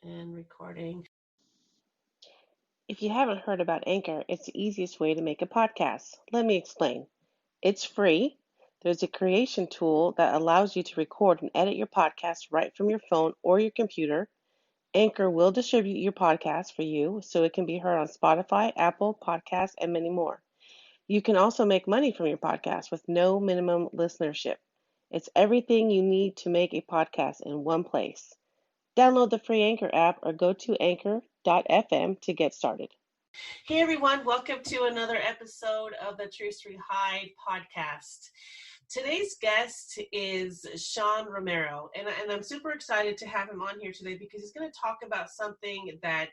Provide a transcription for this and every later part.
And recording. If you haven't heard about Anchor, it's the easiest way to make a podcast. Let me explain. It's free. There's a creation tool that allows you to record and edit your podcast right from your phone or your computer. Anchor will distribute your podcast for you so it can be heard on Spotify, Apple Podcasts, and many more. You can also make money from your podcast with no minimum listenership. It's everything you need to make a podcast in one place. Download the free Anchor app or go to anchor.fm to get started. Hey everyone, welcome to another episode of the True Street High podcast. Today's guest is Sean Romero, and I'm super excited to have him on here today because he's going to talk about something that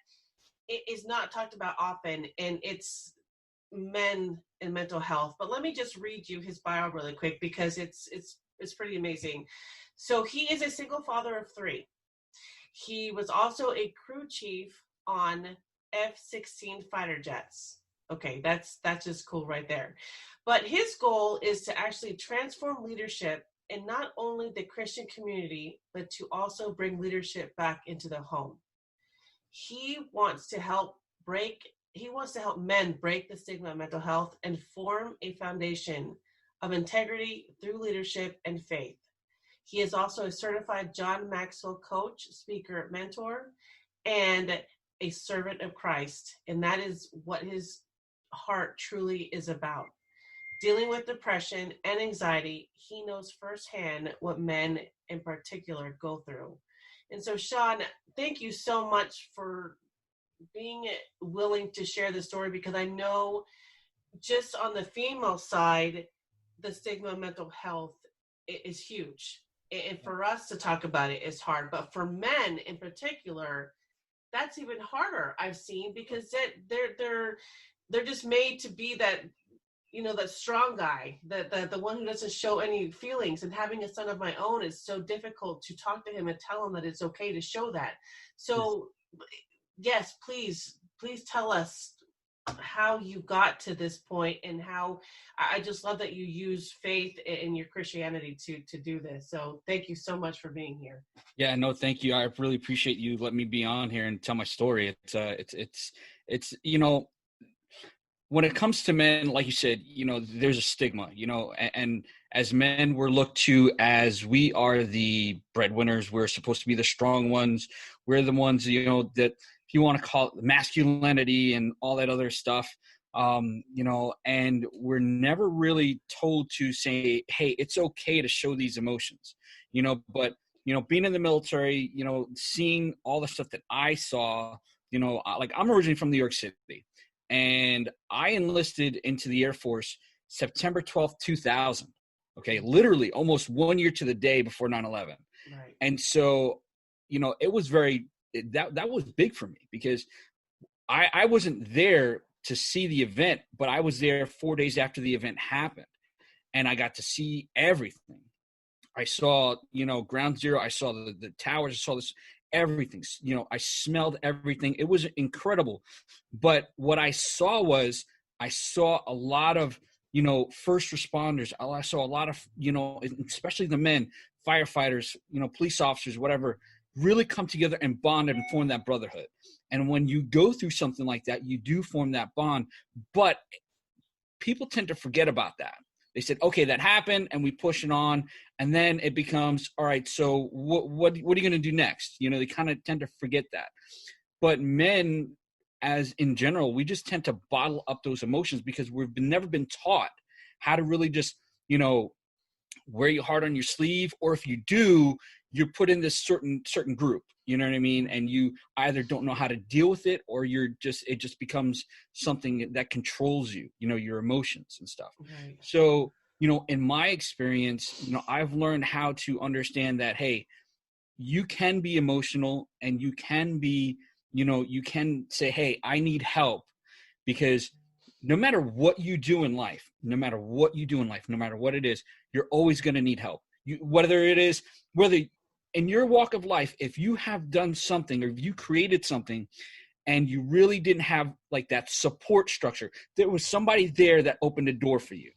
is not talked about often, and it's men and mental health. But let me just read you his bio really quick because it's pretty amazing. So he is a single father of 3. He was also a crew chief on F-16 fighter jets. Okay, that's just cool right there. But his goal is to actually transform leadership in not only the Christian community, but to also bring leadership back into the home. He wants to help men break the stigma of mental health and form a foundation of integrity through leadership and faith. He is also a certified John Maxwell coach, speaker, mentor, and a servant of Christ. And that is what his heart truly is about. Dealing with depression and anxiety, he knows firsthand what men in particular go through. And so, Sean, thank you so much for being willing to share the story, because I know just on the female side, the stigma of mental health is huge. And for us to talk about it is hard. But for men in particular, that's even harder, I've seen, because they're just made to be that, that strong guy, the one who doesn't show any feelings. And having a son of my own is so difficult to talk to him and tell him that it's okay to show that. So yes, please tell us how you got to this point, and how I just love that you use faith in your Christianity to do this. So thank you so much for being here. Yeah, no, thank you. I really appreciate you letting me be on here and tell my story. It's when it comes to men, like you said, there's a stigma, and as men, we're looked to as we are the breadwinners. We're supposed to be the strong ones. We're the ones, that if you want to call it masculinity and all that other stuff, and we're never really told to say, hey, it's okay to show these emotions, but, being in the military, seeing all the stuff that I saw, like I'm originally from New York City, and I enlisted into the Air Force September 12th, 2000. Okay. Literally almost 1 year to the day before 9/11. Right. And so, it was that was big for me, because I wasn't there to see the event, but I was there 4 days after the event happened, and I got to see everything. I saw, ground zero. I saw the towers. I saw this, everything, I smelled everything. It was incredible. But what I saw a lot of, first responders. I saw a lot of, especially the men, firefighters, police officers, whatever, really come together and bond and form that brotherhood. And when you go through something like that, you do form that bond. But people tend to forget about that. They said, okay, that happened, and we push it on. And then it becomes, all right, so what are you going to do next? They kind of tend to forget that. But men, as in general, we just tend to bottle up those emotions because we've never been taught how to really just, wear your heart on your sleeve. Or if you do, you're put in this certain group, you know what I mean? And you either don't know how to deal with it, or it just becomes something that controls you, your emotions and stuff. Right. So, in my experience, I've learned how to understand that, hey, you can be emotional, and you can be, you can say, hey, I need help, because no matter what you do in life, no matter what it is, you're always going to need help. Whether in your walk of life, if you have done something, or if you created something and you really didn't have like that support structure, there was somebody there that opened a door for you.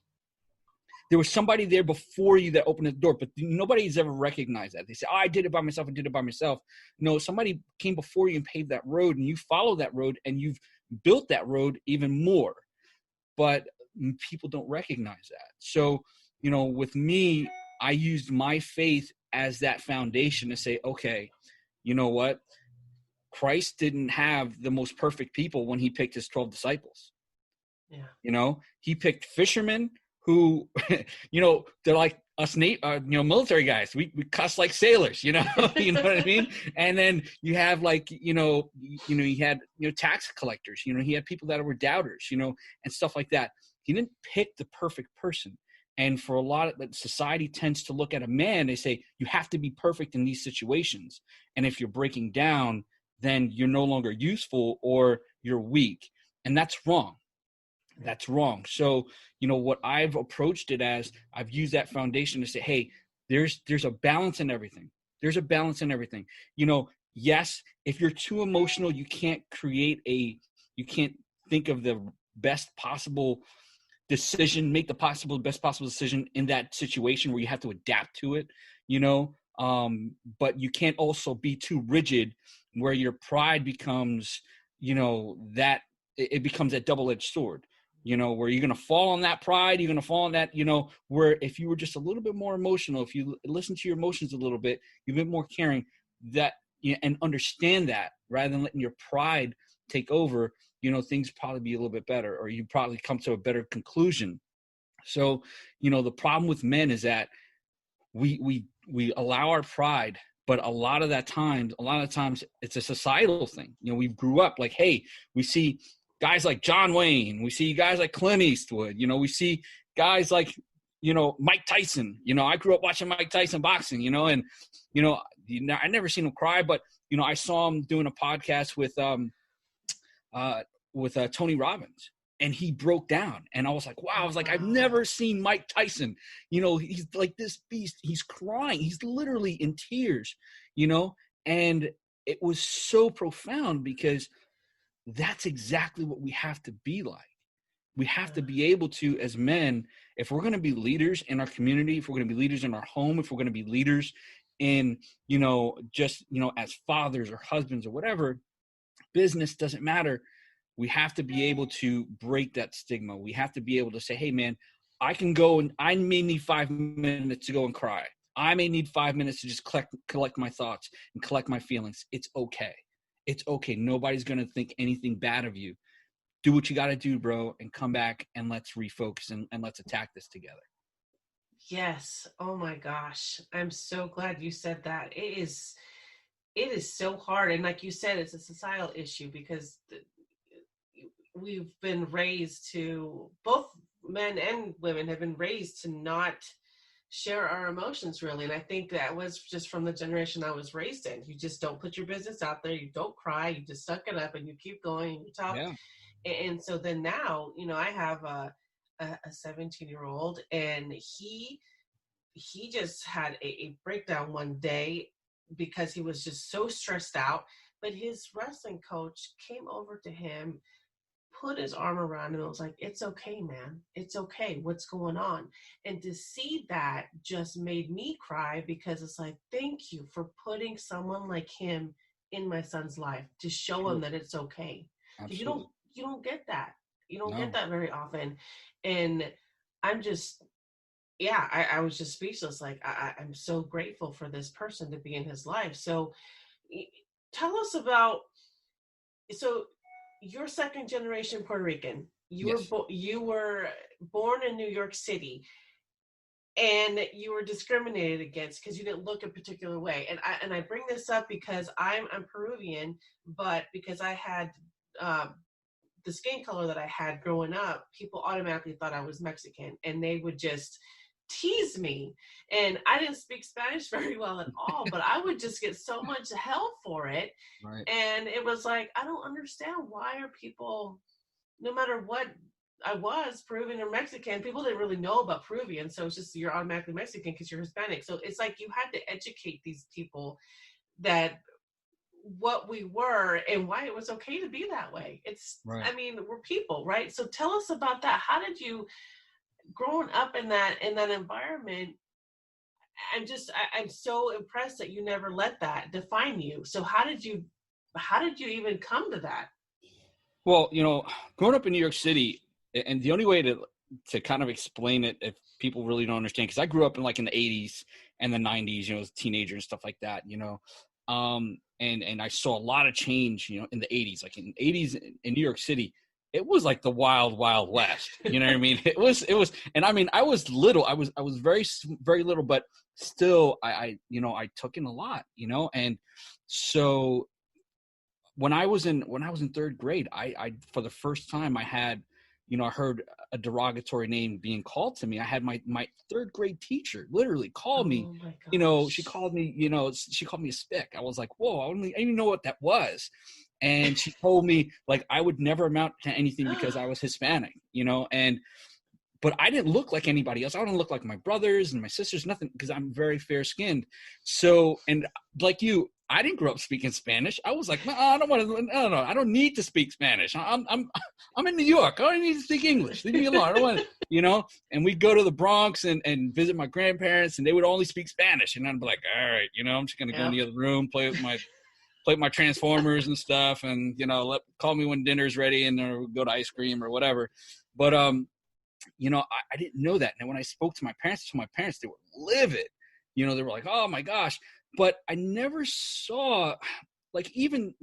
There was somebody there before you that opened the door, but nobody's ever recognized that. They say, oh, I did it by myself. I did it by myself. No, somebody came before you and paved that road, and you follow that road, and you've built that road even more. But people don't recognize that. So, with me, I used my faith as that foundation to say, okay, you know what? Christ didn't have the most perfect people when he picked his 12 disciples. Yeah. He picked fishermen who, they're like us, military guys. We cuss like sailors, you know what I mean? And then you have you had, tax collectors, he had people that were doubters, and stuff like that. He didn't pick the perfect person. And for a lot of society tends to look at a man, they say, you have to be perfect in these situations. And if you're breaking down, then you're no longer useful or you're weak. And that's wrong. That's wrong. So, what I've approached it as, I've used that foundation to say, hey, there's a balance in everything. There's a balance in everything. Yes, if you're too emotional, you can't think of the best possible decision, make the best possible decision in that situation where you have to adapt to it, but you can't also be too rigid where your pride becomes, that it becomes that double-edged sword, where you're going to fall on that pride, you're going to fall on that, where if you were just a little bit more emotional, if you listen to your emotions a little bit, you've been more caring, that, and understand that rather than letting your pride take over, things probably be a little bit better, or you probably come to a better conclusion. So, the problem with men is that we allow our pride, but a lot of times it's a societal thing. We grew up like, hey, we see guys like John Wayne, we see guys like Clint Eastwood, we see guys like, Mike Tyson. I grew up watching Mike Tyson boxing, and, I never seen him cry, but, I saw him doing a podcast with Tony Robbins, and he broke down, and I was like, wow, I was like, I've never seen Mike Tyson, he's like this beast, he's crying, he's literally in tears, and it was so profound because that's exactly what we have to be like. We have to be able to, as men, if we're going to be leaders in our community, if we're going to be leaders in our home, if we're going to be leaders in, as fathers or husbands or whatever, business, doesn't matter. We have to be able to break that stigma. We have to be able to say, hey, man, I can go and I may need 5 minutes to go and cry. I may need 5 minutes to just collect my thoughts and collect my feelings. It's okay. It's okay. Nobody's going to think anything bad of you. Do what you got to do, bro, and come back and let's refocus and let's attack this together. Yes. Oh my gosh. I'm so glad you said that. It is so hard. And like you said, it's a societal issue because we've been raised to, both men and women have been raised to not share our emotions really. And I think that was just from the generation I was raised in. You just don't put your business out there. You don't cry. You just suck it up and you keep going and you talk. Yeah. And so then now, I have a 17-year-old, and he just had a breakdown one day because he was just so stressed out. But his wrestling coach came over to him, put his arm around him, and was like, it's okay, man. It's okay. What's going on? And to see that just made me cry, because it's like, thank you for putting someone like him in my son's life to show him that it's okay. Absolutely. You don't get that. You don't get that very often. And I'm just, I was just speechless. Like, I'm so grateful for this person to be in his life. So tell us about, so you're second generation Puerto Rican. You were born in New York City, and you were discriminated against because you didn't look a particular way. And I bring this up because I'm Peruvian, but because I had the skin color that I had growing up, people automatically thought I was Mexican, and they would just tease me. And I didn't speak Spanish very well at all, but I would just get so much hell for it. Right. And it was like, I don't understand, why are people, no matter what I was, Peruvian or Mexican, people didn't really know about Peruvian, so it's just, you're automatically Mexican because you're Hispanic. So it's like you had to educate these people that what we were and why it was okay to be that way. It's right. I mean, we're people, right? So tell us about that. How did you growing up in that environment, I'm so impressed that you never let that define you. So how did you even come to that? Well, growing up in New York City, and the only way to kind of explain it, if people really don't understand, because I grew up in the 80s and the 90s, as a teenager and stuff like that, and I saw a lot of change, in the 80s, like in the 80s in New York City. It was like the wild, wild west. You know what I mean? It was, and I mean, I was little. I was very, very little, but still, I took in a lot. And so when I was in third grade, I for the first time I had, I heard a derogatory name being called to me. I had my third grade teacher literally call me. Oh my She gosh. called me. She called me a spick. I was like, whoa! I didn't even know what that was. And she told me I would never amount to anything because I was Hispanic. But I didn't look like anybody else. I didn't look like my brothers and my sisters, nothing, because I'm very fair skinned. So, and like you, I didn't grow up speaking Spanish. I was like, no, I don't want to. No, I don't need to speak Spanish. I'm in New York. I don't need to speak English. Leave me alone. I don't want to, And we'd go to the Bronx and visit my grandparents, and they would only speak Spanish. And I'd be like, all right, I'm just gonna go in the other room, play with my Transformers and stuff, and call me when dinner's ready, and then we'll go to ice cream or whatever. But I didn't know that. And when I spoke to my parents, they were livid. They were like, oh my gosh. But I never saw, even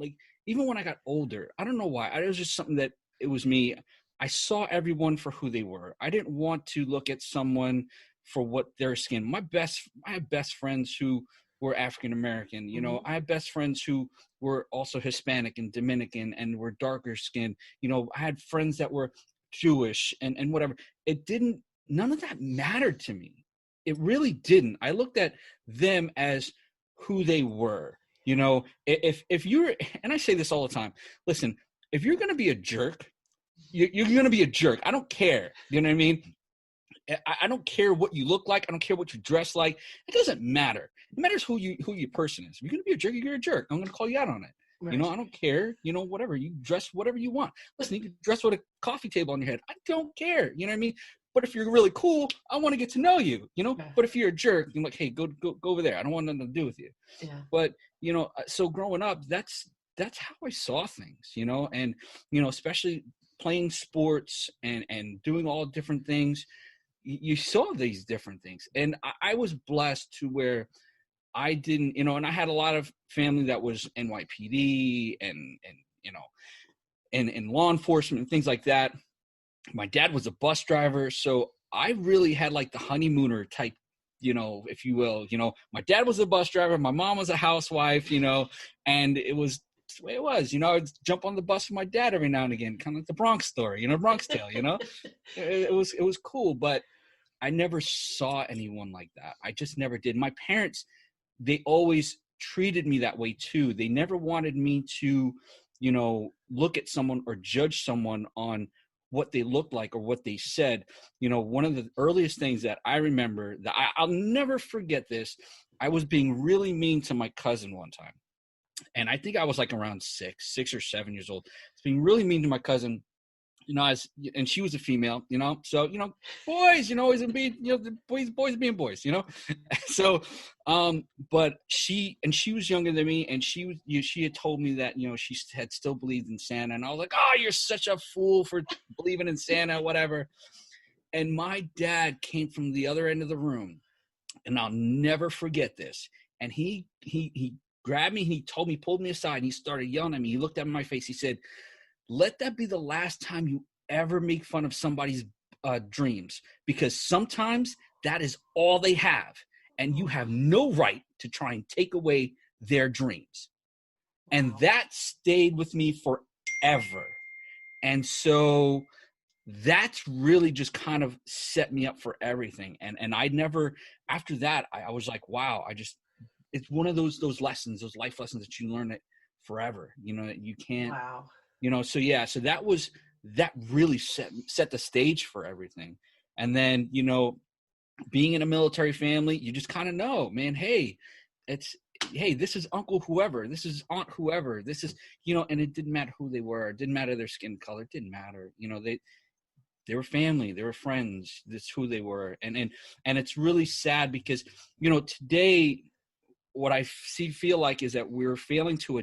when I got older, I don't know why. It was just something that it was me. I saw everyone for who they were. I didn't want to look at someone for what their skin. I have best friends who were African American. Mm-hmm. I have best friends who were also Hispanic and Dominican and were darker skinned. I had friends that were Jewish and whatever. None of that mattered to me. It really didn't. I looked at them as who they were. If you're, and I say this all the time, listen, if you're going to be a jerk, you're going to be a jerk. I don't care. You know what I mean? I don't care what you look like. I don't care what you dress like. It doesn't matter. It matters who your person is. If you're going to be a jerk, you're a jerk. I'm going to call you out on it. Right. I don't care, whatever. You dress whatever you want. Listen, you can dress with a coffee table on your head. I don't care. You know what I mean? But if you're really cool, I want to get to know you, Okay. But if you're a jerk, I'm like, hey, go over there. I don't want nothing to do with you. Yeah. But, so growing up, that's how I saw things, and, especially playing sports and doing all different things, you saw these different things. And I was blessed to where I didn't, and I had a lot of family that was NYPD and in law enforcement and things like that. My dad was a bus driver, so I really had the honeymooner type, if you will. My dad was a bus driver, my mom was a housewife, and it was the way it was. I'd jump on the bus with my dad every now and again, kind of like the Bronx story, Bronx Tale. It was cool, but I never saw anyone like that. I just never did. My parents, they always treated me that way too. They never wanted me to, look at someone or judge someone on what they looked like or what they said. One of the earliest things that I remember that I'll never forget this, I was being really mean to my cousin one time. And I think I was around 6 or 7 years old. I was being really mean to my cousin. And she was a female, so, boys, always being, the boys being boys, so, but she was younger than me, and she had told me that, she had still believed in Santa, and I was like, oh, you're such a fool for believing in Santa, whatever. And my dad came from the other end of the room, and I'll never forget this. And he grabbed me, and he pulled me aside, and he started yelling at me. He looked at my face. He said, let that be the last time you ever make fun of somebody's dreams, because sometimes that is all they have, and you have no right to try and take away their dreams. And that stayed with me forever. And so that's really just kind of set me up for everything. And I never, after that, I was like, wow, it's one of those lessons, those life lessons that you learn it forever. You can't. Wow. So that really set the stage for everything. And then, being in a military family, you just kind of know, man, hey, this is uncle whoever, this is aunt whoever, this is, and it didn't matter who they were, it didn't matter their skin color, it didn't matter, They were family, they were friends. That's who they were. And it's really sad because, today what I feel like is that we're failing to